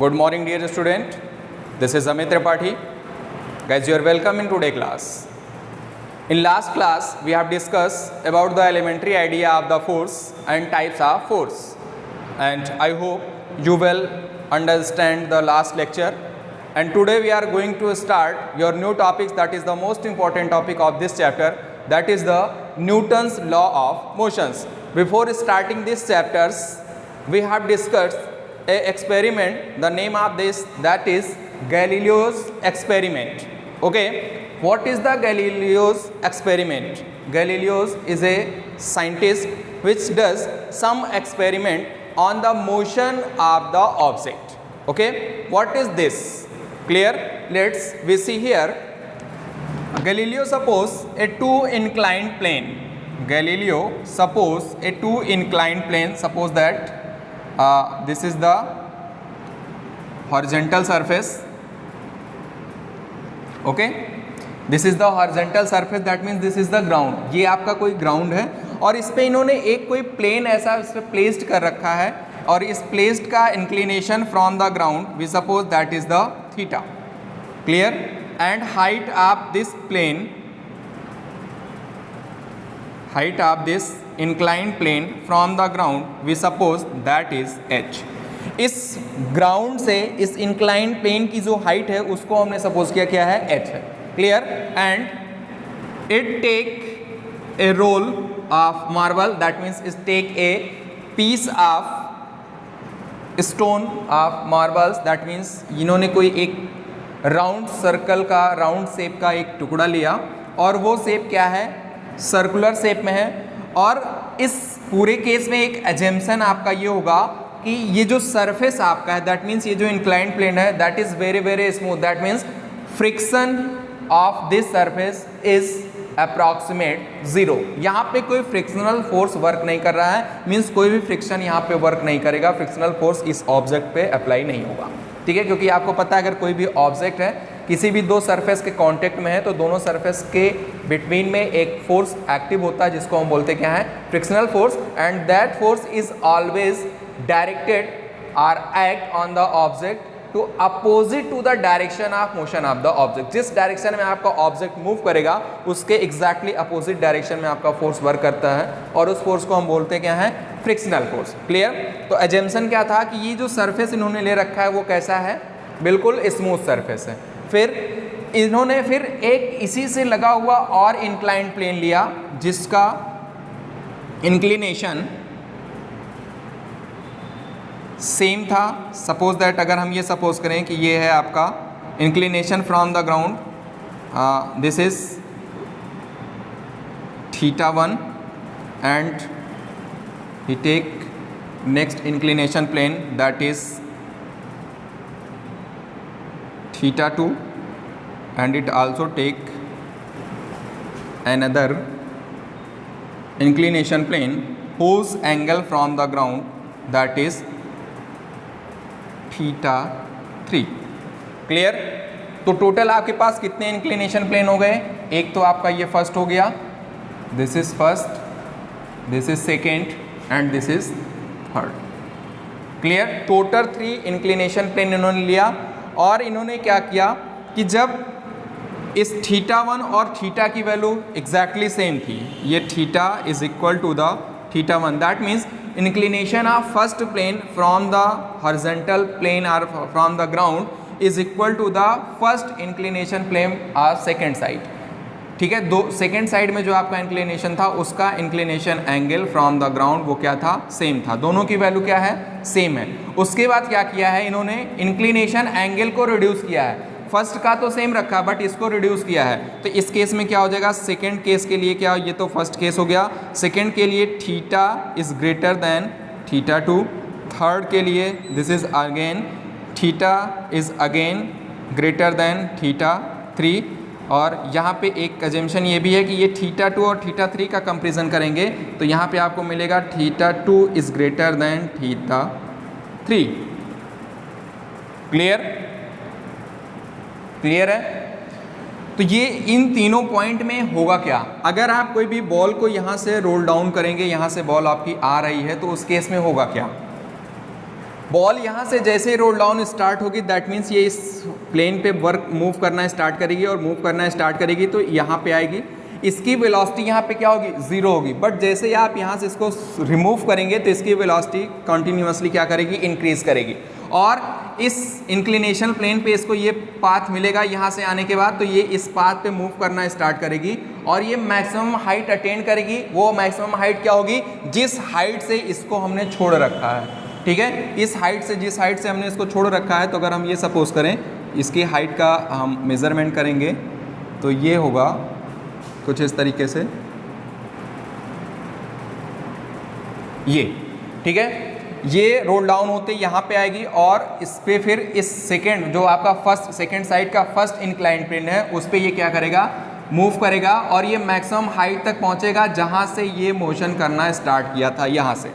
Good morning, dear student. This is Amit Tripathi. Guys, you are welcome in today's class. In last class, we have discussed about the elementary idea of the force and types of force. And I hope you will understand the last lecture. And today we are going to start your new topics, that is the most important topic of this chapter, that is the Newton's law of motions. Before starting these chapters, we have discussed a experiment. The name of this, that is Galileo's experiment. Okay, what is the Galileo's experiment? Galileo is a scientist which does some experiment on the motion of the object. Okay, what is this? Clear? We see here. Galileo suppose a two inclined plane. Galileo suppose a two inclined plane. Suppose that this is the horizontal surface. Okay, this is the horizontal surface, that means this is the ground. ये आपका कोई ground है और इस पे इन्होंने एक कोई प्लेन ऐसा इस पे प्लेस्ड कर रखा है और इस प्लेस्ड का inclination from the ground we suppose that is the theta. Clear? And height of this plane, height of this inclined plane from the ground we suppose that is h. इस ground से इस inclined plane की जो height है उसको हमने suppose किया क्या है, h है. Clear? And it take a roll of marble, that means it take a piece of stone of marbles, that means इन्होंने कोई एक राउंड सर्कल का, राउंड शेप का एक टुकड़ा लिया और वो शेप क्या है, सर्कुलर शेप में है. और इस पूरे केस में एक एजम्पशन आपका ये होगा कि ये जो सरफेस आपका है, दैट मीन्स ये जो इंक्लाइंड प्लेन है that is very very smooth, that means friction of this surface is approximate zero. यहाँ पे कोई फ्रिक्शनल फोर्स वर्क नहीं कर रहा है, मीन्स कोई भी फ्रिक्शन यहाँ पे वर्क नहीं करेगा, फ्रिक्शनल फोर्स इस ऑब्जेक्ट पे अप्लाई नहीं होगा. ठीक है, क्योंकि आपको पता है अगर कोई भी ऑब्जेक्ट है किसी भी दो सरफेस के कांटेक्ट में है तो दोनों सरफेस के बिटवीन में एक फोर्स एक्टिव होता है जिसको हम बोलते क्या है, frictional force. And that force is always directed और act on the object to opposite to the direction of motion of the object. जिस डायरेक्शन में आपका ऑब्जेक्ट मूव करेगा उसके एग्जैक्टली अपोजिट डायरेक्शन में आपका फोर्स वर्क करता है और उस फोर्स को हम बोलते क्या है, फ्रिक्शनल फोर्स. क्लियर? तो एजम्पशन क्या था कि ये जो सरफेस इन्होंने ले रखा है वो कैसा है, बिल्कुल स्मूथ सरफेस है. फिर इन्होंने फिर एक इसी से लगा हुआ और इंक्लाइंड प्लेन लिया जिसका इंक्लिनेशन सेम था. सपोज दैट अगर हम ये सपोज करें कि ये है आपका inclination from the ground, this is θ1 and he take next inclination plane that is θ2 and it also take another inclination plane whose angle from the ground that is θ3. Clear? तो total आपके पास कितने inclination plane हो गए, एक तो आपका ये first हो गया, this is first, this is second and this is third. Clear? Total 3 inclination plane इन्होंने लिया और इन्होंने क्या किया कि जब इस θ1 और θ की वैल्यू एग्जैक्टली सेम थी, ये θ is equal to the θ1, that means inclination of first plane from the horizontal plane और from the ground is equal to the first inclination plane of second side. ठीक है, दो सेकेंड साइड में जो आपका inclination था उसका inclination angle from the ground वो क्या था, सेम था. दोनों की वैल्यू क्या है, सेम है. उसके बाद क्या किया है इन्होंने, इंक्लिनेशन एंगल को रिड्यूस किया है. फर्स्ट का तो सेम रखा बट इसको रिड्यूस किया है. तो इस केस में क्या हो जाएगा, सेकेंड केस के लिए क्या, ये तो फर्स्ट केस हो गया, सेकेंड के लिए θ इज ग्रेटर देन θ2, थर्ड के लिए this is again θ is again greater than θ3. और यहाँ पे एक एजम्पशन ये भी है कि ये θ2 और θ3 का कंपेरिजन करेंगे तो यहाँ पे आपको मिलेगा θ2 is greater than θ3. Clear? Clear है? तो ये इन तीनों पॉइंट में होगा क्या, अगर आप कोई भी बॉल को यहाँ से रोल डाउन करेंगे, यहाँ से बॉल आपकी आ रही है तो उस केस में होगा क्या, बॉल यहाँ से जैसे ही रोल डाउन स्टार्ट होगी दैट मीन्स ये इस प्लेन पे वर्क मूव करना स्टार्ट करेगी और मूव करना स्टार्ट करेगी तो यहाँ पे आएगी, इसकी वेलोसिटी यहाँ पे क्या होगी, ज़ीरो होगी। बट जैसे ही आप यहाँ से इसको रिमूव करेंगे तो इसकी वेलोसिटी कंटिन्यूअसली क्या करेगी, इंक्रीज करेगी। और इस इंक्लिनेशन प्लेन पे इसको ये पाथ मिलेगा यहाँ से आने के बाद, तो ये इस पाथ पे मूव करना स्टार्ट करेगी और ये मैक्सिमम हाइट अटेन करेगी। वो मैक्सिमम हाइट क्या होगी, जिस हाइट से इसको हमने छोड़ रखा है, ठीक है, इस हाइट से, जिस हाइट से हमने इसको छोड़ रखा है। तो अगर हम ये सपोज करें इसकी हाइट का हम मेज़रमेंट करेंगे तो ये होगा कुछ इस तरीके से, ये, ठीक है। ये रोल डाउन होते यहाँ पे आएगी और इस पे फिर इस सेकेंड जो आपका फर्स्ट सेकेंड साइड का फर्स्ट इंक्लाइन प्लेन है उस पे ये क्या करेगा, मूव करेगा और ये मैक्सिमम हाइट तक पहुँचेगा जहाँ से ये मोशन करना स्टार्ट किया था, यहाँ से,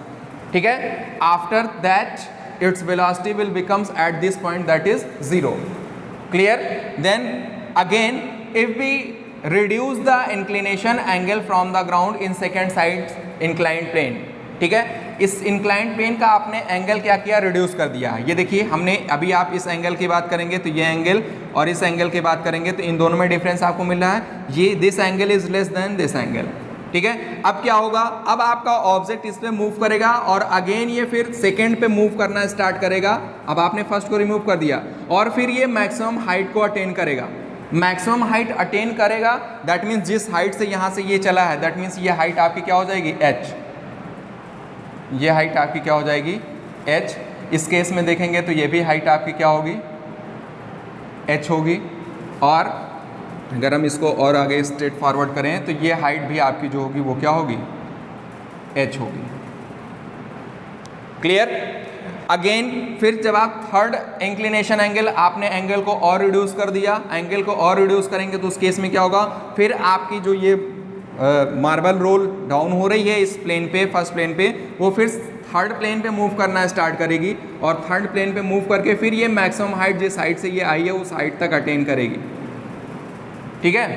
ठीक है। After that its velocity will becomes at this point that is 0, clear. Then again if we reduce the inclination angle from the ground in second side inclined plane, ठीक है। इस inclined plane का आपने एंगल क्या किया, reduce कर दिया। ये देखिए हमने अभी, आप इस एंगल की बात करेंगे तो ये एंगल और इस एंगल की बात करेंगे तो इन दोनों में डिफरेंस आपको मिल रहा है, ये this angle is less then this angle, ठीक है। अब क्या होगा, अब आपका ऑब्जेक्ट इस पे मूव करेगा और अगेन ये फिर सेकेंड पे मूव करना स्टार्ट करेगा। अब आपने फर्स्ट को रिमूव कर दिया और फिर ये मैक्सिमम हाइट को अटेन करेगा। मैक्सिमम हाइट अटेन करेगा दैट मीन्स जिस हाइट से यहाँ से ये चला है दैट मीन्स ये हाइट आपकी क्या हो जाएगी, h, ये हाइट आपकी क्या हो जाएगी, h। इस केस में देखेंगे तो ये भी हाइट आपकी क्या होगी, h होगी। और अगर हम इसको और आगे स्ट्रेट फॉरवर्ड करें तो ये हाइट भी आपकी जो होगी वो क्या होगी, h होगी, क्लियर। अगेन फिर जब आप थर्ड इंक्लिनेशन एंगल, आपने एंगल को और रिड्यूस कर दिया, एंगल को और रिड्यूस करेंगे तो उस केस में क्या होगा, फिर आपकी जो ये मार्बल रोल डाउन हो रही है इस प्लेन पे, फर्स्ट प्लेन पे, वो फिर थर्ड प्लेन पे मूव करना स्टार्ट करेगी और थर्ड प्लेन पे मूव करके फिर ये मैक्सिमम हाइट जिस हाइट से ये आई है उस हाइट तक अटेन करेगी, ठीक है।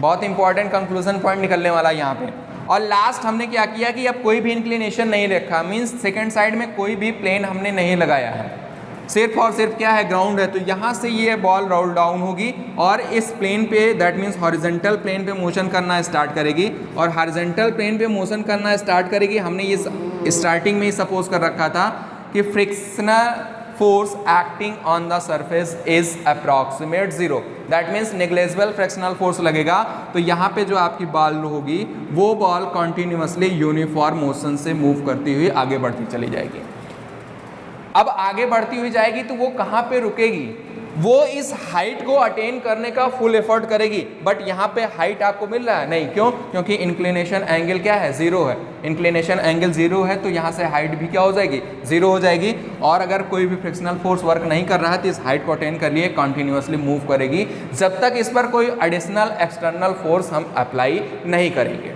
बहुत इंपॉर्टेंट कंक्लूजन पॉइंट निकलने वाला है यहाँ पे। और लास्ट हमने क्या किया कि अब कोई भी इंक्लिनेशन नहीं रखा, मींस सेकंड साइड में कोई भी प्लेन हमने नहीं लगाया है, सिर्फ और सिर्फ क्या है, ग्राउंड है। तो यहाँ से ये बॉल रोल डाउन होगी और इस प्लेन पे दैट मीन्स हॉरिजॉन्टल प्लेन पे मोशन करना स्टार्ट करेगी और हॉरिजॉन्टल प्लेन पे मोशन करना स्टार्ट करेगी। हमने ये स्टार्टिंग में ही सपोज कर रखा था कि frictional force acting on the surface is approximate 0, that means negligible frictional force लगेगा। तो यहाँ पे जो आपकी बॉल होगी वो बॉल कंटिन्यूअसली यूनिफॉर्म मोशन से मूव करती हुई आगे बढ़ती चली जाएगी। अब आगे बढ़ती हुई जाएगी तो वो कहाँ पे रुकेगी, वो इस हाइट को अटेन करने का फुल एफर्ट करेगी। बट यहाँ पे हाइट आपको मिल रहा है नहीं, क्यों, क्योंकि इंक्लिनेशन एंगल क्या है, 0 है। इंक्लिनेशन एंगल 0 है तो यहाँ से हाइट भी क्या हो जाएगी, 0 हो जाएगी। और अगर कोई भी फ्रिक्शनल फोर्स वर्क नहीं कर रहा है तो इस हाइट को अटेन कर लिए कंटिन्यूअसली मूव करेगी जब तक इस पर कोई एडिशनल एक्सटर्नल फोर्स हम अप्लाई नहीं करेंगे,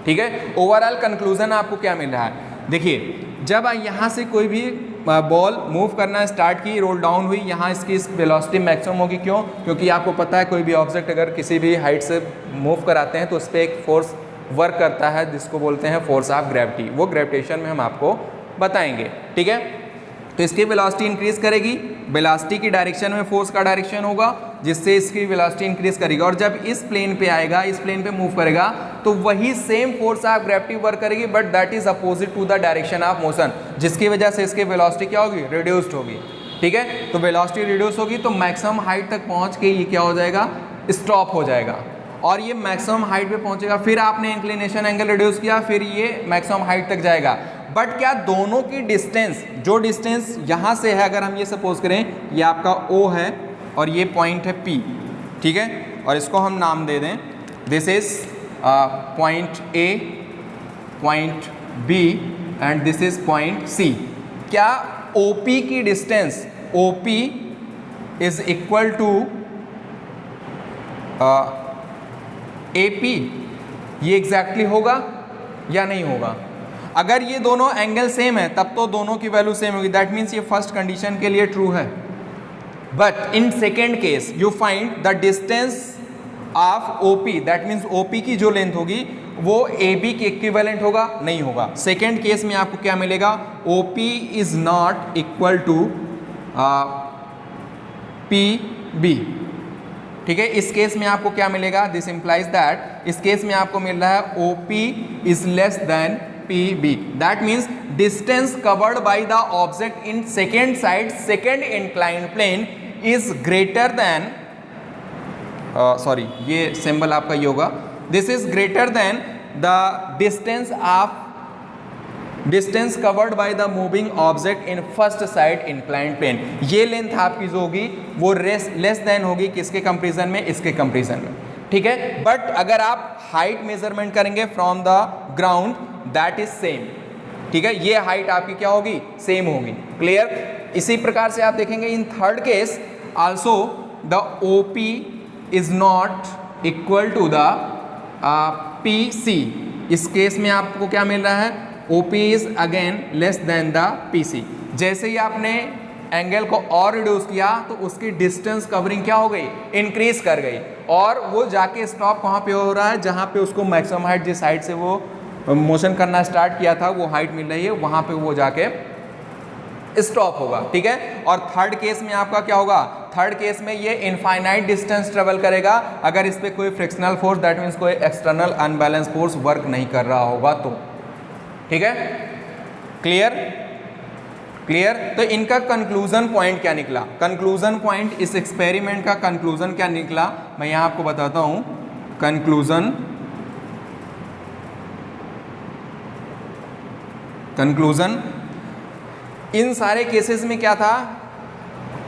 ठीक है। ओवरऑल कंक्लूजन आपको क्या मिल रहा है, देखिए जब यहाँ से कोई भी बॉल मूव करना स्टार्ट की, रोल डाउन हुई, यहाँ इसकी वेलोसिटी मैक्सिमम होगी। क्यों, क्योंकि आपको पता है कोई भी ऑब्जेक्ट अगर किसी भी हाइट से मूव कराते हैं तो उस पर एक फोर्स वर्क करता है जिसको बोलते हैं फोर्स ऑफ ग्रेविटी। वो ग्रेविटेशन में हम आपको बताएंगे, ठीक है। तो इसकी वेलोसिटी इंक्रीज करेगी, वेलोसिटी की डायरेक्शन में फोर्स का डायरेक्शन होगा जिससे इसकी वेलोसिटी इंक्रीज करेगी। और जब इस प्लेन पे आएगा, इस प्लेन पे मूव करेगा तो वही same force of gravity work करेगी but that is opposite to the direction of motion, जिसकी वजह से इसकी वेलोसिटी क्या होगी, रिड्यूस्ड होगी, ठीक है। तो वेलोसिटी रिड्यूस होगी तो मैक्सिमम हाइट तक पहुंच के ये क्या हो जाएगा, स्टॉप हो जाएगा। और ये मैक्सिमम हाइट पे पहुंचेगा, फिर आपने इंक्लिनेशन एंगल रिड्यूस किया, फिर ये मैक्सिमम हाइट तक जाएगा। बट क्या दोनों की डिस्टेंस, जो डिस्टेंस यहाँ से है, अगर हम ये सपोज करें ये आपका O है और ये पॉइंट है P, ठीक है, और इसको हम नाम दे दें, this is point A, point B and this is point C। क्या OP की distance, OP is equal to AP, ये एग्जैक्टली होगा या नहीं होगा? अगर ये दोनों एंगल सेम है तब तो दोनों की वैल्यू सेम होगी, दैट मीन्स ये फर्स्ट कंडीशन के लिए ट्रू है। But in second case you find the distance of OP, that means OP की जो लेंथ होगी वो AB के इक्विवेलेंट होगा? नहीं होगा। सेकेंड केस में आपको क्या मिलेगा? OP is not equal to PB। ठीक है, इस केस में आपको क्या मिलेगा? दिस इंप्लाइज दैट इस केस में आपको मिल रहा है OP is less than PB। That means distance covered by the object in second side second inclined plane is greater than, sorry ये सिंबल आपका ये होगा, this is greater than the distance covered by the moving object in first side inclined plane. ये length आपकी जो होगी वो less than होगी किसके कंपेरिजन में? इसके कंपेरिजन में। ठीक है, बट अगर आप हाइट मेजरमेंट करेंगे from the ground that is same. ठीक है, ये हाइट आपकी क्या होगी? सेम होगी। क्लियर? इसी प्रकार से आप देखेंगे in third case also the OP is not equal to the PC। इस केस में आपको क्या मिल रहा है? OP is again less than the PC। जैसे ही आपने एंगल को और रिड्यूस किया तो उसकी डिस्टेंस कवरिंग क्या हो गई? इंक्रीज कर गई, और वो जाके स्टॉप कहाँ पे हो रहा है? जहाँ पे उसको मैक्सिमम हाइट जिस हाइट से वो मोशन करना स्टार्ट किया था वो हाइट मिल रही है, वहाँ पे वो जाके स्टॉप होगा। ठीक है, और थर्ड केस में आपका क्या होगा? थर्ड केस में ये इनफाइनाइट डिस्टेंस ट्रेवल करेगा अगर इस पे कोई फ्रिक्शनल फोर्स दैट मीन्स कोई एक्सटर्नल अनबैलेंस फोर्स वर्क नहीं कर रहा होगा तो। ठीक है, क्लियर? क्लियर? तो इनका कंक्लूजन पॉइंट क्या निकला? कंक्लूजन पॉइंट इस एक्सपेरिमेंट का कंक्लूजन क्या निकला मैं यहां आपको बताता हूं। कंक्लूजन इन सारे केसेस में क्या था?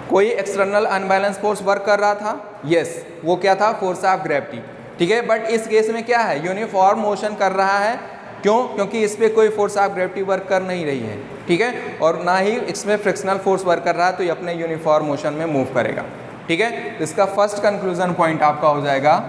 कोई एक्सटर्नल अनबैलेंस फोर्स वर्क कर रहा था। यस, वो क्या था? Force of gravity. ठीक है, बट इस केस में क्या है? यूनिफॉर्म मोशन कर रहा है। क्यों? क्योंकि इस पर कोई फोर्स ऑफ ग्रेविटी वर्क कर नहीं रही है। ठीक है, और ना ही इसमें फ्रिक्शनल फोर्स वर्क कर रहा है, तो ये अपने यूनिफॉर्म मोशन में मूव करेगा। ठीक है, तो इसका फर्स्ट कंक्लूजन पॉइंट आपका हो जाएगा,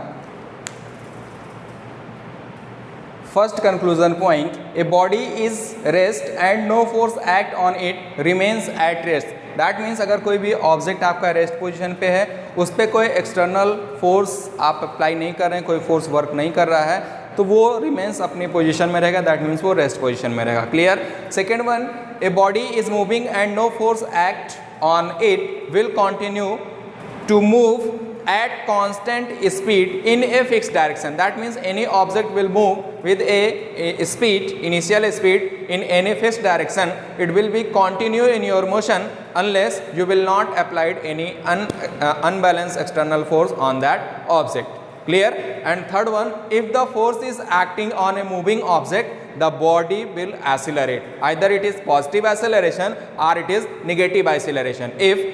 first conclusion point, a body is rest and no force act on it remains at rest. That means अगर कोई भी ऑब्जेक्ट आपका रेस्ट पोजीशन पे है, उस पर कोई एक्सटर्नल फोर्स आप अप्लाई नहीं कर रहे हैं, कोई फोर्स वर्क नहीं कर रहा है, तो वो रिमेन्स अपनी पोजीशन में रहेगा। दैट मीन्स वो रेस्ट पोजीशन में रहेगा। Clear? Second one, a body is moving and no force act on it will continue to move at constant speed in a fixed direction. That means any object will move with a speed, initial speed in any fixed direction. It will be continue in your motion unless you will not applied any unbalanced external force on that object. Clear? And third one, if the force is acting on a moving object, the body will accelerate. Either it is positive acceleration or it is negative acceleration. If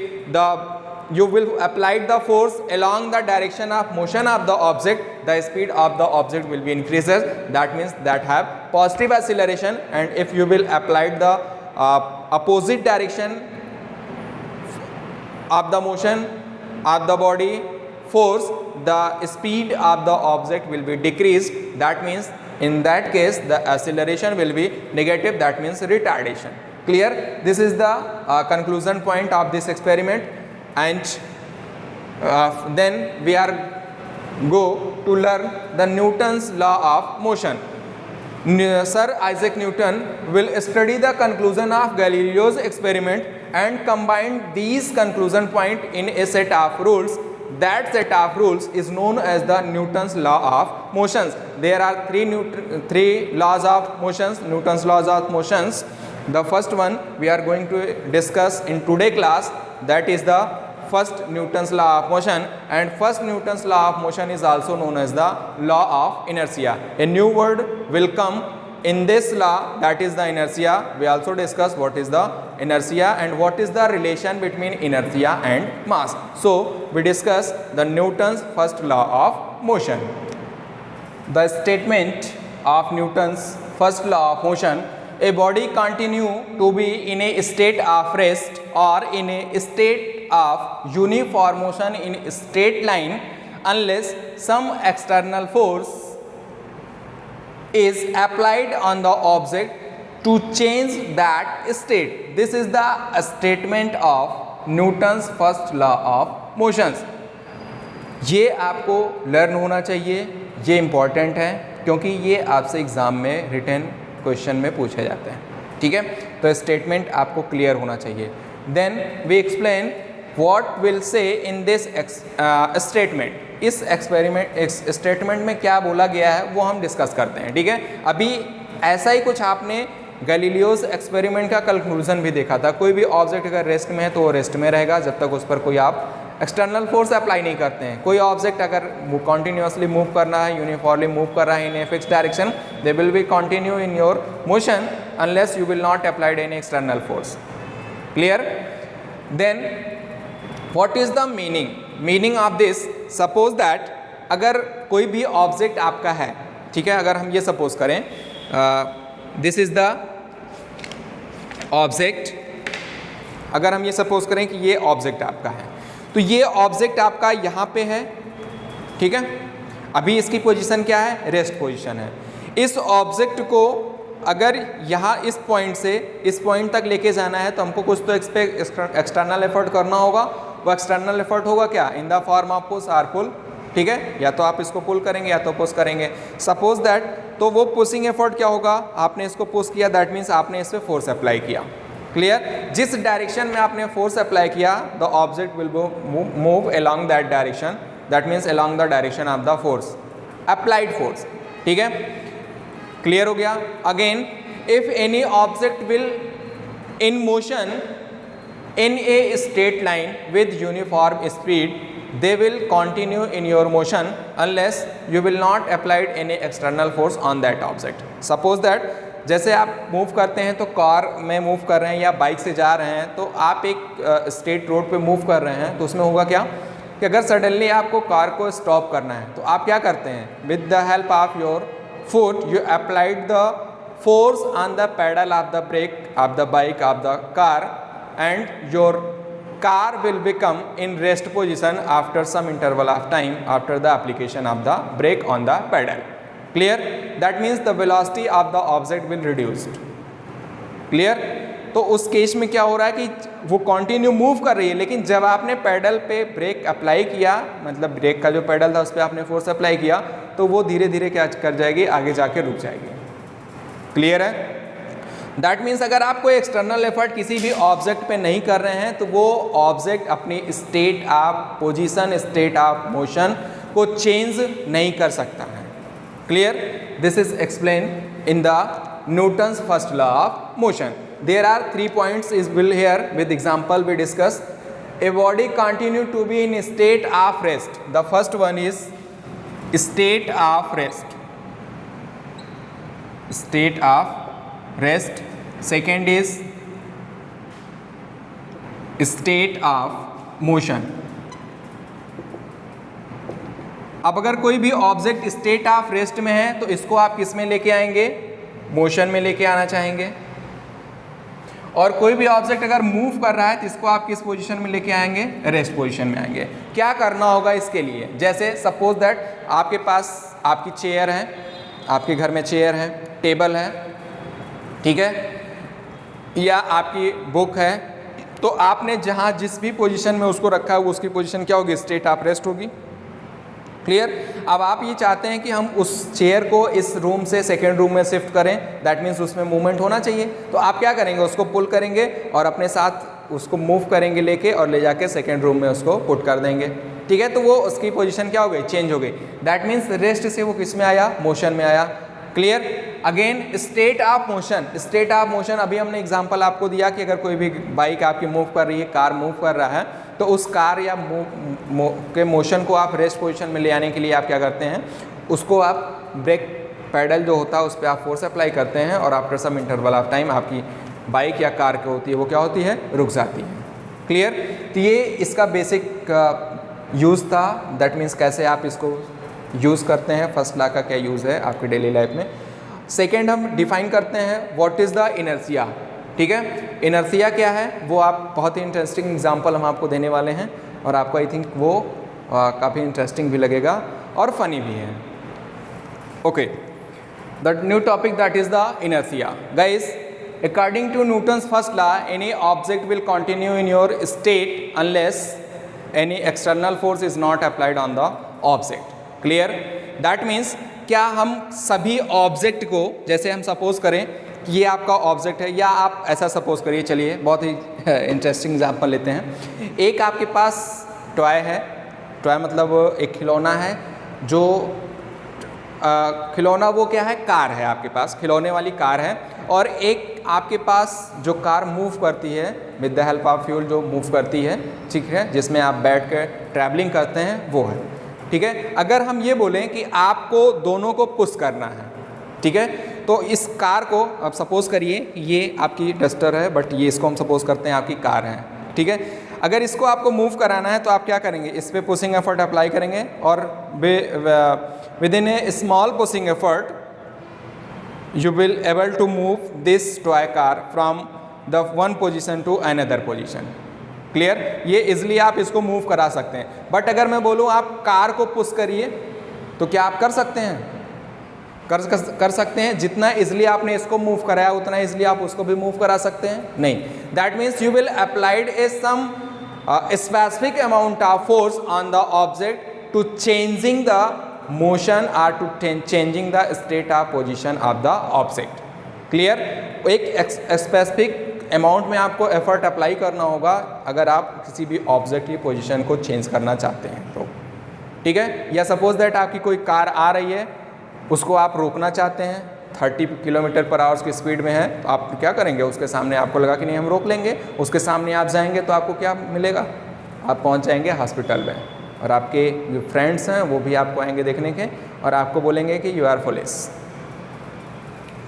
you will apply the force along the direction of motion of the object, the speed of the object will be increases. That means that have positive acceleration. And if you will apply the opposite direction of the motion of the body force, the speed of the object will be decreased. That means in that case the acceleration will be negative. That means retardation. Clear? This is the conclusion point of this experiment. And then we are go to learn the Newton's law of motion. Sir Isaac Newton will study the conclusion of Galileo's experiment and combine these conclusion point in a set of rules. That set of rules is known as the Newton's law of motions. There are three laws of motions, Newton's laws of motions. The first one we are going to discuss in today class, that is the first Newton's law of motion. And first Newton's law of motion is also known as the law of inertia. A new word will come in this law, that is the inertia. We also discuss what is the inertia and what is the relation between inertia and mass. So we discuss the Newton's first law of motion. The statement of Newton's first law of motion: a body continue to be in a state of rest or in a state of uniform motion in a straight line unless some external force is applied on the object to change that state. This is the statement of Newton's first law of motions. ये आपको learn होना चाहिए, ये important है। क्योंकि ये आपसे exam में रिटन क्वेश्चन में पूछे जाते हैं, ठीक है। तो स्टेटमेंट आपको क्लियर होना चाहिए। Then we explain what will say in this statement. इस स्टेटमेंट में क्या बोला गया है वो हम डिस्कस करते हैं, ठीक है। अभी ऐसा ही कुछ आपने गैलीलियोस एक्सपेरिमेंट का कंक्लूजन भी देखा था। कोई भी ऑब्जेक्ट अगर रेस्ट में है तो वो रेस्ट में रहेगा जब तक उस पर कोई आप एक्सटर्नल फोर्स अप्लाई नहीं करते हैं। कोई ऑब्जेक्ट अगर कॉन्टिन्यूसली मूव करना है, यूनिफॉर्मली मूव कर रहा है in a fix direction, they will be continue in your motion unless you will not applied any external force. Clear? Then what is the meaning of this? Suppose that अगर कोई भी object आपका है, ठीक है, अगर हम ये सपोज करें दिस इज द ऑब्जेक्ट, अगर हम ये सपोज करें कि ये ऑब्जेक्ट आपका है, तो ये ऑब्जेक्ट आपका यहाँ पे है, ठीक है। अभी इसकी पोजीशन क्या है? रेस्ट पोजीशन है। इस ऑब्जेक्ट को अगर यहाँ इस पॉइंट से इस पॉइंट तक लेके जाना है तो हमको कुछ तो एक्सटर्नल एफर्ट करना होगा। वो एक्सटर्नल एफर्ट होगा क्या? In the form of push or pull, ठीक है। या तो आप इसको पुल करेंगे या तो पुश करेंगे। सपोज दैट, तो वो पुशिंग एफर्ट क्या होगा? आपने इसको पुश किया, दैट मीन्स आपने इस पर फोर्स अप्लाई किया। क्लियर? जिस डायरेक्शन में आपने फोर्स अप्लाई किया the object will move along that direction, that means along the direction of the force, applied force, ठीक है। क्लियर हो गया? Again, if any object will in motion in a straight line with uniform speed, they will continue in your motion unless you will not applied any external force on that object. Suppose that जैसे आप move करते हैं तो car में move कर रहे हैं या बाइक से जा रहे हैं, तो आप एक स्ट्रेट रोड पे मूव कर रहे हैं, तो उसमें होगा क्या कि अगर सडनली आपको कार को स्टॉप करना है तो आप क्या करते हैं? With the help of your foot you applied the force on the pedal of the brake of the bike of the car and your car will become in rest position after some interval of time after the application of the brake on the pedal. Clear? That means the velocity of the object will reduced. Clear? तो उस case में क्या हो रहा है कि वो continue move कर रही है, लेकिन जब आपने पेडल पे ब्रेक अप्लाई किया, मतलब ब्रेक का जो पेडल था उस पर आपने फोर्स अप्लाई किया, तो वो धीरे धीरे क्या कर जाएगी? आगे जाके रुक जाएगी। क्लियर है? दैट मीन्स अगर आप कोई एक्सटर्नल एफर्ट किसी भी ऑब्जेक्ट पे नहीं कर रहे हैं तो वो ऑब्जेक्ट अपनी state of position, state of motion को चेंज नहीं कर सकता है। Clear? This is explain in the Newton's first law of motion. There are 3 points is will here with example we discuss. A body continue to be in state of rest. The first one is state of rest. State of rest. Second is state of motion. अब अगर कोई भी object state of rest में है तो इसको आप किस में लेके आएंगे? मोशन में लेके आना चाहेंगे। और कोई भी ऑब्जेक्ट अगर मूव कर रहा है तो इसको आप किस पोजीशन में लेके आएंगे? रेस्ट पोजीशन में आएंगे। क्या करना होगा इसके लिए? जैसे सपोज दैट आपके पास आपकी चेयर है, आपके घर में चेयर है, टेबल है, ठीक है, या आपकी बुक है, तो आपने जहाँ जिस भी पोजीशन में उसको रखा है वो उसकी पोजीशन क्या होगी? स्टेट ऑफ रेस्ट होगी। क्लियर? अब आप ये चाहते हैं कि हम उस चेयर को इस रूम से सेकेंड रूम में शिफ्ट करें, दैट मीन्स उसमें मूवमेंट होना चाहिए। तो आप क्या करेंगे? उसको पुल करेंगे और अपने साथ उसको मूव करेंगे लेके, और ले जाके सेकेंड रूम में उसको पुट कर देंगे, ठीक है। तो वो उसकी पोजीशन क्या हो गई? चेंज हो गई। दैट मीन्स रेस्ट से वो किस में आया? मोशन में आया। Clear? Again state of motion. State of motion अभी हमने एग्जांपल आपको दिया कि अगर कोई भी बाइक आपकी मूव कर रही है, कार मूव कर रहा है, तो उस कार या के मोशन को आप रेस्ट पोजीशन में ले आने के लिए आप क्या करते हैं? उसको आप ब्रेक पैडल जो होता है उस पर आप फोर्स अप्लाई करते हैं, और after some interval of time आपकी बाइक या कार की होती है वो क्या होती है? रुक जाती है। क्लियर? तो ये इसका बेसिक यूज़ था। दैट मीन्स कैसे आप इसको यूज़ करते हैं, फर्स्ट लॉ का क्या यूज़ है आपकी डेली लाइफ में। सेकेंड हम डिफाइन करते हैं व्हाट इज़ द इनर्शिया, ठीक है। इनर्शिया क्या है वो आप बहुत ही इंटरेस्टिंग एग्जांपल हम आपको देने वाले हैं, और आपको आई थिंक वो काफ़ी इंटरेस्टिंग भी लगेगा और फनी भी है। Okay, the new topic that is the inertia. Guys, according to Newton's first law, any object will continue in your state unless any external force is not applied on the object. Clear? That means क्या हम सभी object को, जैसे हम suppose करें कि ये आपका ऑब्जेक्ट है, या आप ऐसा सपोज करिए, चलिए बहुत ही इंटरेस्टिंग एग्जांपल लेते हैं। एक आपके पास टॉय है, टॉय मतलब एक खिलौना है, जो खिलौना वो क्या है, कार है आपके पास, खिलौने वाली कार है, और एक आपके पास जो कार मूव करती है with the help of fuel, जो मूव करती है, ठीक है, जिसमें आप बैठ कर ट्रैवलिंग करते हैं, वो है, ठीक है। अगर हम ये बोलें कि आपको दोनों को पुश करना है, ठीक है, तो इस कार को आप सपोज करिए ये आपकी डस्टर है, बट ये इसको हम सपोज करते हैं आपकी कार है, ठीक है। अगर इसको आपको मूव कराना है तो आप क्या करेंगे, इस पर पुशिंग एफर्ट अप्लाई करेंगे, और with in A small pushing effort you will able to move this toy car from the one position to another position. Clear, ये इजिली आप इसको मूव करा सकते हैं। बट अगर मैं बोलूँ आप कार को पुश करिए, तो क्या आप कर सकते हैं? कर सकते हैं। जितना इजिली आपने इसको मूव कराया उतना इजिली आप उसको भी मूव करा सकते हैं? नहीं। That means you will applied a some specific amount of force on the object to changing the motion or to changing the state of position of the object. Clear, एक specific amount में आपको effort apply करना होगा अगर आप किसी भी object की पोजीशन को चेंज करना चाहते हैं तो, ठीक है। या सपोज दैट आपकी कोई कार आ रही है, उसको आप रोकना चाहते हैं, 30 किलोमीटर पर आवर्स की स्पीड में है, तो आप क्या करेंगे, उसके सामने आपको लगा कि नहीं हम रोक लेंगे, उसके सामने आप जाएंगे तो आपको क्या मिलेगा, आप पहुँच जाएंगे हॉस्पिटल में, और आपके जो फ्रेंड्स हैं वो भी आपको आएंगे देखने के और आपको बोलेंगे कि यू आर पुलिस,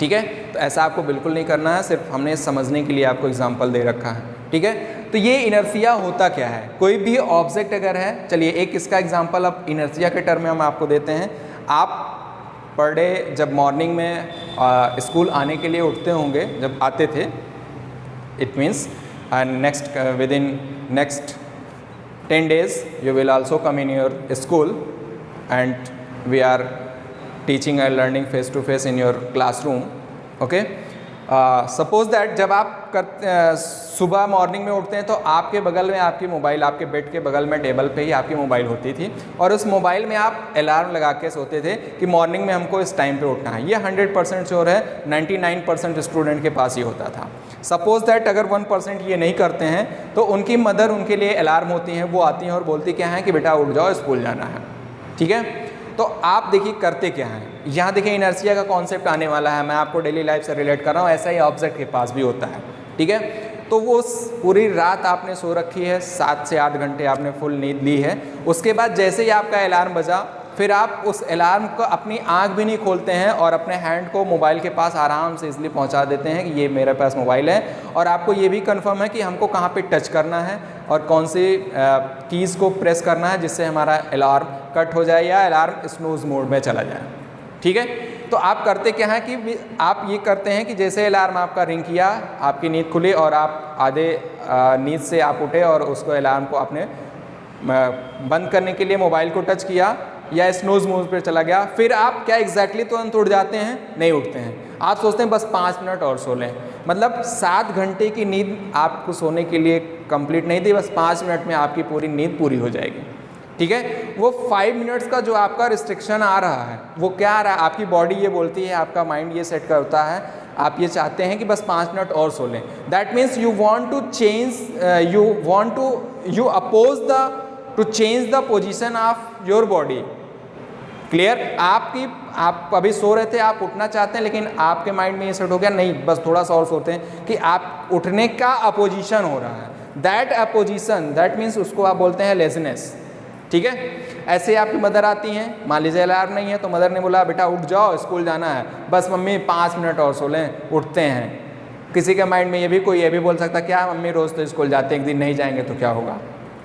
ठीक है। तो ऐसा आपको बिल्कुल नहीं करना है, सिर्फ हमने समझने के लिए आपको एग्जांपल दे रखा है, ठीक है। तो ये इनर्शिया होता क्या है, कोई भी ऑब्जेक्ट अगर है, चलिए एक इसका एग्जांपल अब इनर्शिया के टर्म में हम आपको देते हैं। आप पर डे जब मॉर्निंग में स्कूल आने के लिए उठते होंगे, जब आते थे, it means with in next 10 days you will also come in your school and we are teaching and learning face to face in your classroom, okay. Suppose that जब आप सुबह मॉर्निंग में उठते हैं तो आपके बगल में आपकी मोबाइल, आपके बेड के बगल में टेबल पे ही आपकी मोबाइल होती थी, और उस मोबाइल में आप अलार्म लगा के सोते थे कि मॉर्निंग में हमको इस टाइम पे उठना है। ये 100% श्योर है, 99% स्टूडेंट के पास ही होता था। सपोज दैट अगर 1% ये नहीं करते हैं तो उनकी मदर उनके लिए अलार्म होती हैं, वो आती हैं और बोलती क्या है कि बेटा उठ जाओ, स्कूल जाना है, ठीक है। तो आप देखिए करते क्या हैं, यहाँ देखिए इनर्शिया का कॉन्सेप्ट आने वाला है, मैं आपको डेली लाइफ से रिलेट कर रहा हूँ, ऐसा ही ऑब्जेक्ट के पास भी होता है, ठीक है। तो वो पूरी रात आपने सो रखी है, 7 से 8 घंटे आपने फुल नींद ली है, उसके बाद जैसे ही आपका अलार्म बजा, फिर आप उस अलार्म को अपनी आंख भी नहीं खोलते हैं और अपने हैंड को मोबाइल के पास आराम से इसलिए पहुंचा देते हैं कि ये मेरे पास मोबाइल है, और आपको ये भी कंफर्म है कि हमको कहाँ पे टच करना है और कौन सी कीज़ को प्रेस करना है जिससे हमारा अलार्म कट हो जाए या अलार्म स्नूज मोड में चला जाए, ठीक है। तो आप करते क्या हैं कि आप ये करते हैं कि जैसे अलार्म आपका रिंग किया, आपकी नींद खुली और आप आधे नींद से आप उठे और उसको अलार्म को आपने बंद करने के लिए मोबाइल को टच किया या स्नूज मोड पर चला गया, फिर आप क्या एग्जैक्टली तुरंत उठ जाते हैं? नहीं उठते हैं, आप सोचते हैं बस 5 मिनट और सो लें। मतलब 7 घंटे की नींद आपको सोने के लिए कंप्लीट नहीं थी, बस 5 मिनट में आपकी पूरी नींद पूरी हो जाएगी, ठीक है। वो 5 मिनट्स का जो आपका रिस्ट्रिक्शन आ रहा है, वो क्या आ रहा है, आपकी बॉडी ये बोलती है, आपका माइंड ये सेट करता है, आप ये चाहते हैं कि बस 5 मिनट और सो लें। That means you want to change, you oppose the to change the position of your body. Clear, आप अभी सो रहे थे, आप उठना चाहते हैं, लेकिन आपके माइंड में ये सेट हो गया नहीं बस थोड़ा सा और सोते हैं, कि आप उठने का अपोजिशन हो रहा है। दैट अपोजिशन, दैट मीन्स उसको आप बोलते हैं लेजीनेस, ठीक है। ऐसे आपकी मदर आती हैं, मान लीजिए अलार्म नहीं है तो मदर ने बोला बेटा उठ जाओ, स्कूल जाना है, बस मम्मी 5 मिनट और सो लें, उठते हैं। किसी के माइंड में ये भी कोई ये भी बोल सकता क्या मम्मी रोज़ तो स्कूल जाते हैं, एक दिन नहीं जाएंगे तो क्या होगा,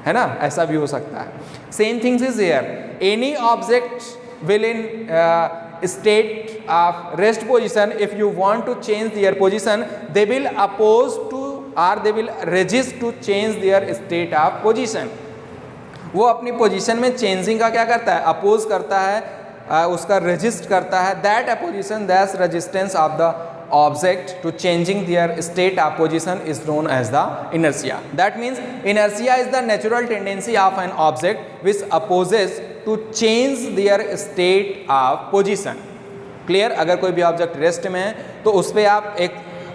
है ना, ऐसा भी हो सकता है। Same things is here, any object will in state of rest position, if you want to change their position, they will oppose to or they will resist to change their state of position। वो अपनी position में changing का क्या करता है, oppose करता है, उसका रेजिस्ट करता है, that opposition that resistance of the object to changing their state of position is known as the inertia. That means inertia is the natural tendency of an object which opposes to change their state of position. Clear? अगर कोई भी object rest में है तो उस पर आप एक,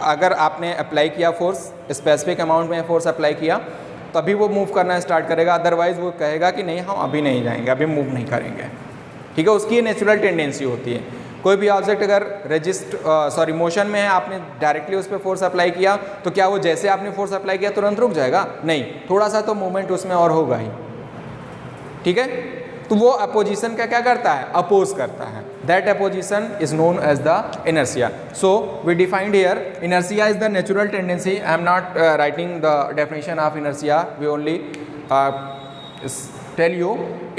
अगर आपने अप्लाई किया फोर्स, स्पेसिफिक अमाउंट में फोर्स अप्लाई किया, तभी वो मूव करना स्टार्ट करेगा, अदरवाइज वो कहेगा कि नहीं हम अभी नहीं जाएंगे, अभी मूव नहीं करेंगे। ठीक है, उसकी नेचुरल टेंडेंसी होती है। कोई भी ऑब्जेक्ट अगर मोशन में है, आपने डायरेक्टली उस पर फोर्स अप्लाई किया तो क्या वो जैसे आपने फोर्स अप्लाई किया तुरंत रुक जाएगा? नहीं, थोड़ा सा तो मूवमेंट उसमें और होगा ही। ठीक है, तो वो अपोजिशन का क्या करता है? अपोज करता है। That opposition is known as the inertia. So we defined here inertia is the natural tendency. I am not writing the definition of inertia, we only tell you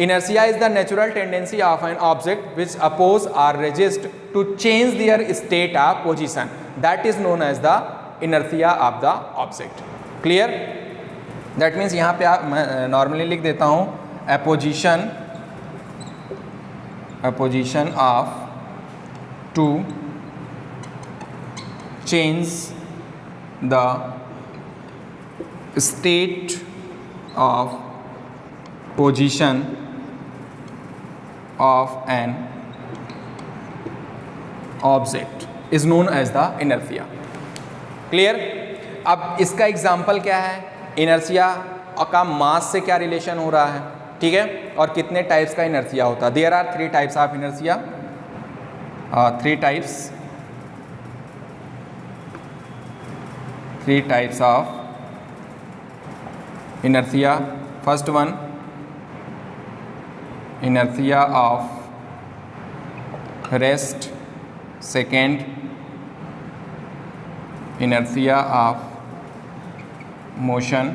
inertia is the natural tendency of an object which oppose or resist to change their state of position, that is known as the inertia of the object. Clear? that means यहाँ पे आप, मैं normally लिख देता हूँ apposition of to change the state of position of an object is known as the inertia. Clear? अब इसका example क्या है? इनर्शिया का मास से क्या रिलेशन हो रहा है? ठीक है, और कितने टाइप्स का इनर्शिया होता है? There are 3 types of inertia, 3 types of inertia. First one, inertia of rest. Second, inertia of motion.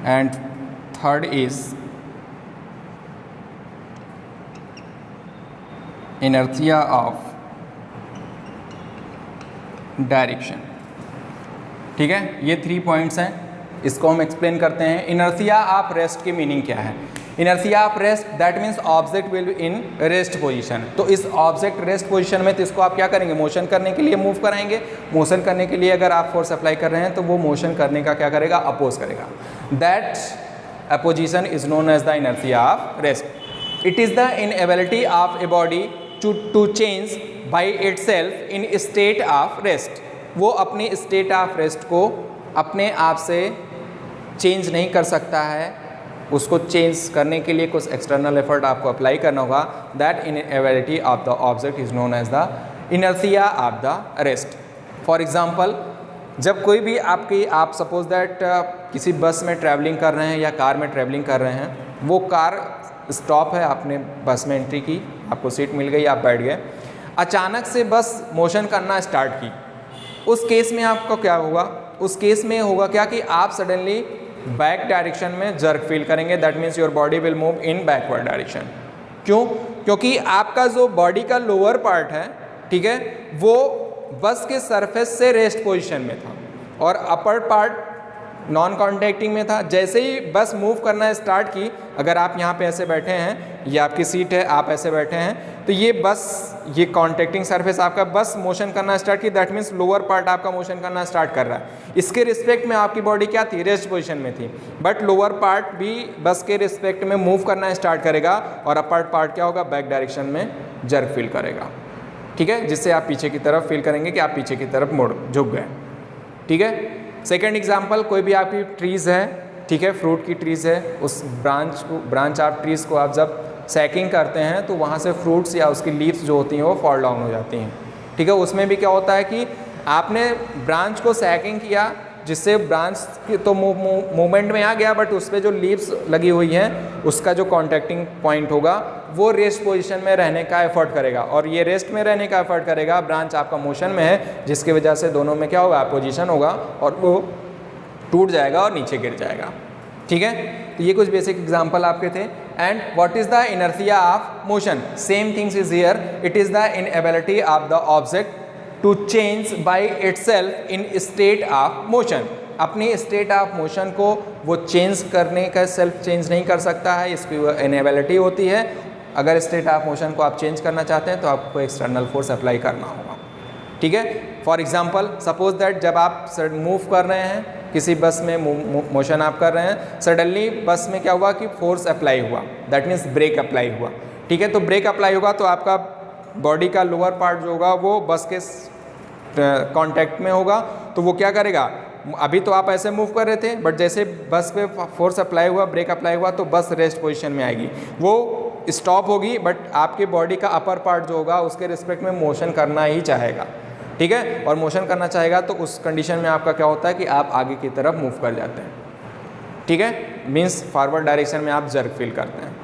And third is inertia of direction. ठीक है, ये 3 पॉइंट्स हैं, इसको हम एक्सप्लेन करते हैं। इनर्शिया ऑफ रेस्ट की मीनिंग क्या है? Inertia of rest that means object will in rest position. तो इस ऑब्जेक्ट रेस्ट पोजीशन में तो इसको आप क्या करेंगे? मोशन करने के लिए मूव कराएंगे। मोशन करने के लिए अगर आप फोर्स अप्लाई कर रहे हैं तो वो मोशन करने का क्या करेगा? अपोज करेगा। That opposition is known as the inertia of rest. It is the inability of a body to change by itself in state of rest. वो अपनी स्टेट ऑफ रेस्ट को अपने आप से चेंज नहीं कर सकता है, उसको चेंज करने के लिए कुछ एक्सटर्नल एफर्ट आपको अप्लाई करना होगा। That inability of the object is known as the inertia of the rest. For example, जब कोई भी आप सपोज दैट किसी बस में ट्रैवलिंग कर रहे हैं या कार में ट्रैवलिंग कर रहे हैं, वो कार स्टॉप है, आपने बस में एंट्री की, आपको सीट मिल गई, आप बैठ गए, अचानक से बस मोशन करना स्टार्ट की, उस केस में आपको क्या होगा? उस केस में होगा क्या कि आप सडनली बैक डायरेक्शन में जर्क फील करेंगे। That means your body will move in backward direction. क्यों? क्योंकि आपका जो बॉडी का लोअर पार्ट है, ठीक है, वो बस के सरफेस से रेस्ट पोजीशन में था और अपर पार्ट नॉन कॉन्टैक्टिंग में था। जैसे ही बस मूव करना स्टार्ट की, अगर आप यहाँ पे ऐसे बैठे हैं, ये आपकी सीट है, आप ऐसे बैठे हैं, तो ये बस ये कॉन्टैक्टिंग सरफेस आपका बस मोशन करना स्टार्ट की, दैट मीन्स लोअर पार्ट आपका मोशन करना स्टार्ट कर रहा है। इसके रिस्पेक्ट में आपकी बॉडी क्या थी? रेस्ट पोजीशन में थी, बट लोअर पार्ट भी बस के रिस्पेक्ट में मूव करना स्टार्ट करेगा और अपर पार्ट क्या होगा? बैक डायरेक्शन में जर्क फील करेगा। ठीक है, जिससे आप पीछे की तरफ फील करेंगे कि आप पीछे की तरफ मुड़ झुक गए। ठीक है, सेकेंड एग्जाम्पल, कोई भी आपकी ट्रीज़ है, ठीक है, फ्रूट की ट्रीज़ है, उस ब्रांच ऑफ ट्रीज़ को आप जब सैकिंग करते हैं तो वहाँ से फ्रूट्स या उसकी लीव्स जो होती हैं वो फॉल डाउन हो जाती हैं। ठीक है, उसमें भी क्या होता है कि आपने ब्रांच को सैकिंग किया, जिससे ब्रांच की तो मूवमेंट में आ गया, बट उस पर जो लीव्स लगी हुई हैं उसका जो कॉन्टैक्टिंग पॉइंट होगा वो रेस्ट पोजीशन में रहने का एफर्ट करेगा, और ये रेस्ट में रहने का एफर्ट करेगा। ब्रांच आपका मोशन में है, जिसकी वजह से दोनों में क्या होगा? अपोजिशन होगा और वो टूट जाएगा और नीचे गिर जाएगा। ठीक है, तो ये कुछ बेसिक एग्जाम्पल आपके थे। And what is the inertia of motion? Same things is here. It is the inability of the object to change by itself in state of motion. अपनी स्टेट ऑफ मोशन को वो change करने का, self change नहीं कर सकता है, इसकी वो इनएबिलिटी होती है। अगर स्टेट ऑफ मोशन को आप चेंज करना चाहते हैं तो आपको एक्सटर्नल फोर्स अप्लाई करना होगा, ठीक है। फॉर एग्जांपल सपोज दैट जब आप मूव कर रहे हैं किसी बस में मोशन आप कर रहे हैं, सडनली बस में क्या हुआ कि फोर्स अप्लाई हुआ, दैट मीन्स ब्रेक अप्लाई हुआ, ठीक है। तो ब्रेक अप्लाई होगा तो आपका बॉडी का लोअर पार्ट जो होगा वो बस के कांटेक्ट में होगा, तो वो क्या करेगा, अभी तो आप ऐसे मूव कर रहे थे बट जैसे बस पे फोर्स अप्लाई हुआ, ब्रेक अप्लाई हुआ तो बस रेस्ट पोजीशन में आएगी, वो स्टॉप होगी बट आपके बॉडी का अपर पार्ट जो होगा उसके रिस्पेक्ट में मोशन करना ही चाहेगा, ठीक है। और मोशन करना चाहेगा तो उस कंडीशन में आपका क्या होता है कि आप आगे की तरफ मूव कर जाते हैं, ठीक है, मीन्स फॉरवर्ड डायरेक्शन में आप जर्क फील करते हैं।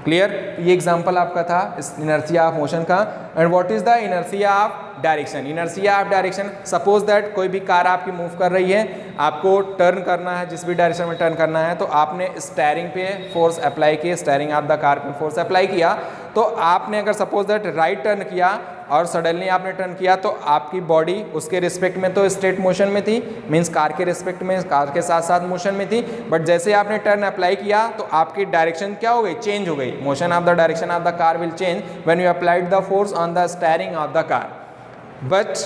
क्लियर। ये एग्जांपल आपका था इस इनर्शिया ऑफ मोशन का। And what is the inertia of direction? Inertia of direction, suppose that कोई भी कार आपकी मूव कर रही है, आपको टर्न करना है, जिस भी डायरेक्शन में टर्न करना है, तो आपने स्टीयरिंग पे फोर्स अप्लाई किया, स्टीयरिंग ऑफ द कार पे फोर्स अप्लाई किया, तो आपने अगर सपोज दैट राइट टर्न किया और सडनली आपने टर्न किया तो आपकी बॉडी उसके रिस्पेक्ट में तो स्ट्रेट मोशन में थी, मीन्स कार के रिस्पेक्ट में, कार के साथ साथ मोशन में थी, बट जैसे आपने टर्न अप्लाई किया तो आपकी डायरेक्शन क्या हो गई, चेंज हो गई। Motion of the direction of the car will change when you applied the force on the steering of the car, but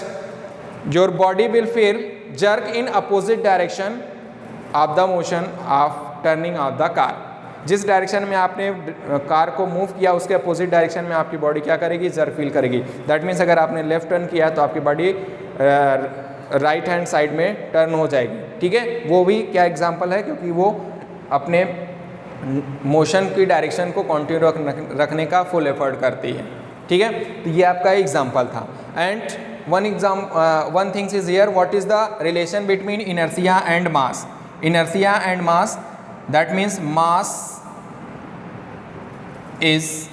your body will feel jerk in opposite direction of the motion of turning of the car। जिस direction में आपने car को move किया उसके opposite direction में आपकी body क्या करेगी, जर्क फील करेगी। दैट मीन्स अगर आपने लेफ्ट टर्न किया तो आपकी बॉडी राइट हैंड साइड में टर्न हो जाएगी, ठीक है। वो भी क्या एग्जांपल है, क्योंकि वो अपने मोशन की डायरेक्शन को कंटिन्यू रखने का फुल एफर्ट करती है, ठीक है। तो ये आपका एग्जाम्पल था। And one thing is here, what is the relation between inertia and mass? Inertia and mass, that means mass is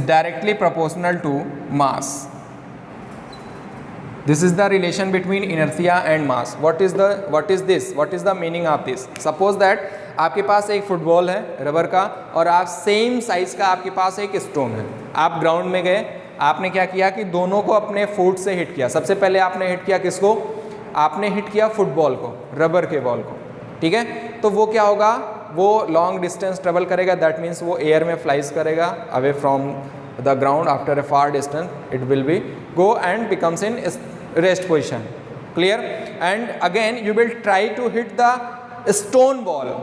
directly proportional to mass. This is the relation between inertia and mass. What is this? What is the meaning of this? Suppose that आपके पास एक football है rubber का और आप same size का आपके पास एक stone है, आप ग्राउंड में गए, आपने क्या किया कि दोनों को अपने फुट से हिट किया। सबसे पहले आपने हिट किया किसको, आपने हिट किया फुटबॉल को, रबर के बॉल को, ठीक है। तो वो क्या होगा, वो लॉन्ग डिस्टेंस ट्रेवल करेगा, दैट मीन्स वो एयर में फ्लाइज करेगा away from the ground, after a far distance it will be go and becomes in rest position, clear. And again you will try to hit the stone ball,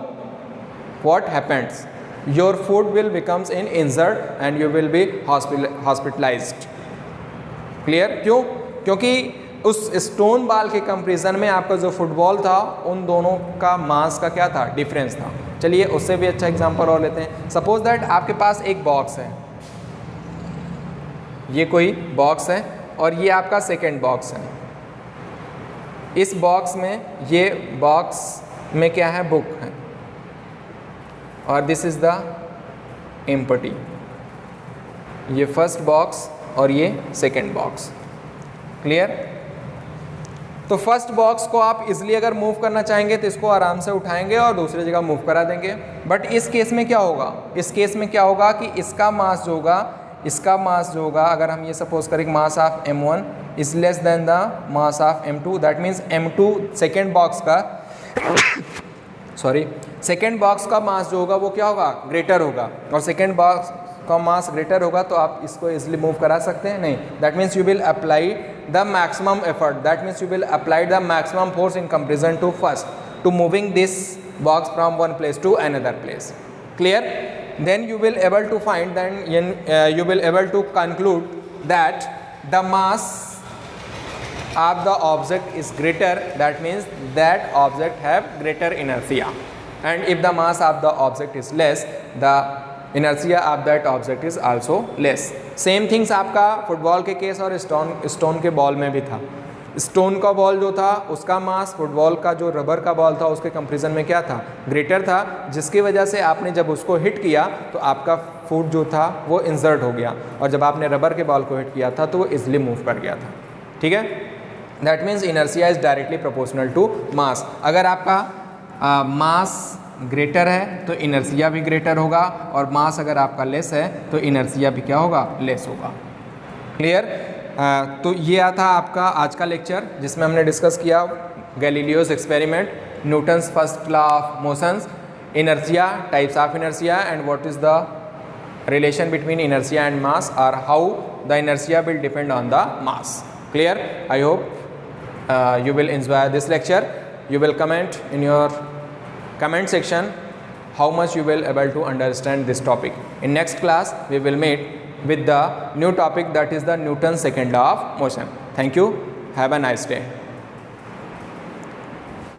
what happens, your foot will becomes injured and you will be hospitalized, clear। क्यों? क्योंकि उस stone ball के comparison में आपका जो football था उन दोनों का मास का क्या था, डिफरेंस था। चलिए उससे भी अच्छा एग्जांपल और लेते हैं। सपोज दैट आपके पास एक बॉक्स है, ये कोई बॉक्स है और ये आपका सेकेंड बॉक्स है। इस बॉक्स में, ये बॉक्स में क्या है, बुक है, और दिस इज द एम्प्टी। ये फर्स्ट बॉक्स और ये सेकेंड बॉक्स, क्लियर। तो फर्स्ट बॉक्स को आप इजीली अगर मूव करना चाहेंगे तो इसको आराम से उठाएंगे और दूसरी जगह मूव करा देंगे। बट इस केस में क्या होगा, इस केस में क्या होगा कि इसका मास जो होगा, अगर हम ये सपोज करें mass of m1 is less than the mass of m2, that means m2 second box का सेकेंड बॉक्स का मास जो होगा वो क्या होगा, ग्रेटर होगा, और सेकेंड बॉक्स का मास ग्रेटर होगा तो आप इसको इजिली मूव करा सकते हैं नहीं। That means you will apply the maximum effort, that means you will apply the maximum force in comparison to first to moving this box from one place to another place, clear. Then you will able to conclude that the mass of the object is greater, that means that object have greater inertia, and if the mass of the object is less, the inertia of that object is also less. Same things आपका football के case और stone के ball में भी था। Stone का ball जो था उसका मास फुटबॉल का जो रबर का बॉल था उसके कंपैरिजन में क्या था, ग्रेटर था, जिसकी वजह से आपने जब उसको हिट किया तो आपका फुट जो था वो इंजर्ड हो गया, और जब आपने रबर के बॉल को हिट किया था तो वो इजिली मूव कर गया था, ठीक है। That means inertia is directly proportional to mass. अगर आपका मास ग्रेटर है तो इनर्शिया भी ग्रेटर होगा, और मास अगर आपका लेस है तो इनर्शिया भी क्या होगा, लेस होगा, क्लियर। तो ये था आपका आज का लेक्चर जिसमें हमने डिस्कस किया Galileo's experiment. Newton's first law of motions, inertia, types of inertia, and what is the relation between inertia and mass, or how the inertia will depend on the mass. Clear? I hope you will enjoy this lecture. You will comment in your comment section how much you will able to understand this topic. In next class we will meet with the new topic, that is the Newton's second law of motion. Thank you. Have a nice day.